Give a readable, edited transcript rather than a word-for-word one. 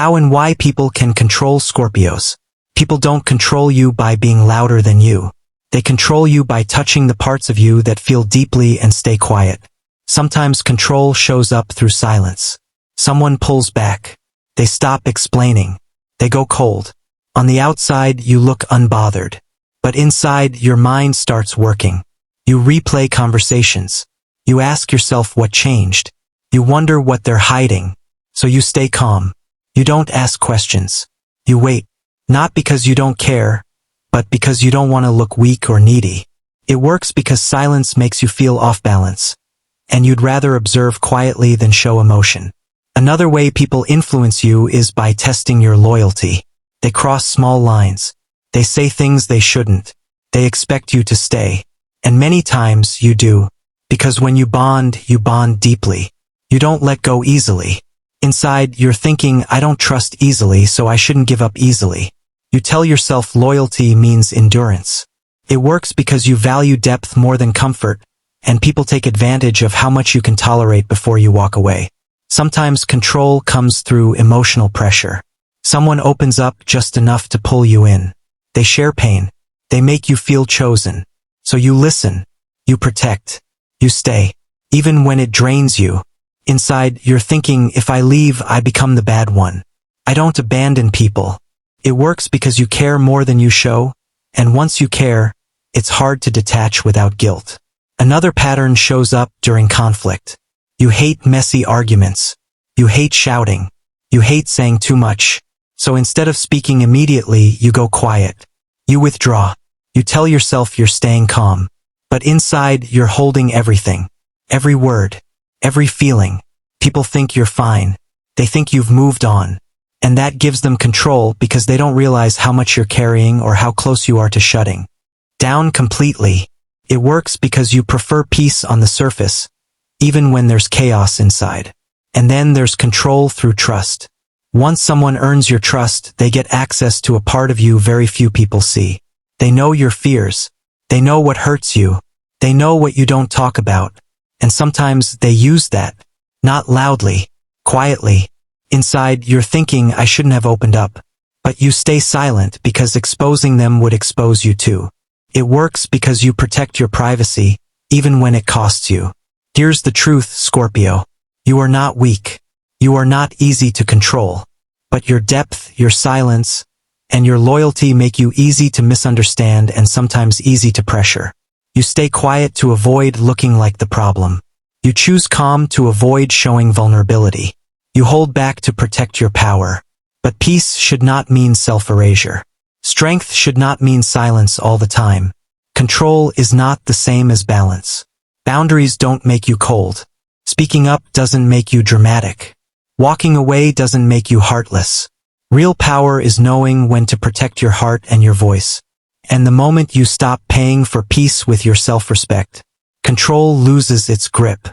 How and why people can control Scorpios. People don't control you by being louder than you. They control you by touching the parts of you that feel deeply and stay quiet. Sometimes control shows up through silence. Someone pulls back. They stop explaining. They go cold. On the outside, you look unbothered. But inside, your mind starts working. You replay conversations. You ask yourself what changed. You wonder what they're hiding. So you stay calm. You don't ask questions. You wait. Not because you don't care, but because you don't want to look weak or needy. It works because silence makes you feel off balance, and you'd rather observe quietly than show emotion. Another way people influence you is by testing your loyalty. They cross small lines. They say things they shouldn't. They expect you to stay. And many times you do. Because when you bond deeply. You don't let go easily. Inside, you're thinking, I don't trust easily, so I shouldn't give up easily. You tell yourself loyalty means endurance. It works because you value depth more than comfort, and people take advantage of how much you can tolerate before you walk away. Sometimes control comes through emotional pressure. Someone opens up just enough to pull you in. They share pain. They make you feel chosen. So you listen. You protect. You stay. Even when it drains you. Inside, you're thinking, if I leave, I become the bad one. I don't abandon people. It works because you care more than you show, and once you care, it's hard to detach without guilt. Another pattern shows up during conflict. You hate messy arguments. You hate shouting. You hate saying too much. So instead of speaking immediately, you go quiet. You withdraw. You tell yourself you're staying calm. But inside, you're holding everything. Every word. Every feeling. People think you're fine. They think you've moved on. And that gives them control because they don't realize how much you're carrying or how close you are to shutting down completely. It works because you prefer peace on the surface, even when there's chaos inside. And then there's control through trust. Once someone earns your trust, they get access to a part of you very few people see. They know your fears. They know what hurts you. They know what you don't talk about. And sometimes they use that. Not loudly. Quietly. Inside, you're thinking, I shouldn't have opened up. But you stay silent because exposing them would expose you too. It works because you protect your privacy, even when it costs you. Here's the truth, Scorpio. You are not weak. You are not easy to control. But your depth, your silence, and your loyalty make you easy to misunderstand and sometimes easy to pressure. You stay quiet to avoid looking like the problem. You choose calm to avoid showing vulnerability. You hold back to protect your power. But peace should not mean self-erasure. Strength should not mean silence all the time. Control is not the same as balance. Boundaries don't make you cold. Speaking up doesn't make you dramatic. Walking away doesn't make you heartless. Real power is knowing when to protect your heart and your voice. And the moment you stop paying for peace with your self-respect, control loses its grip.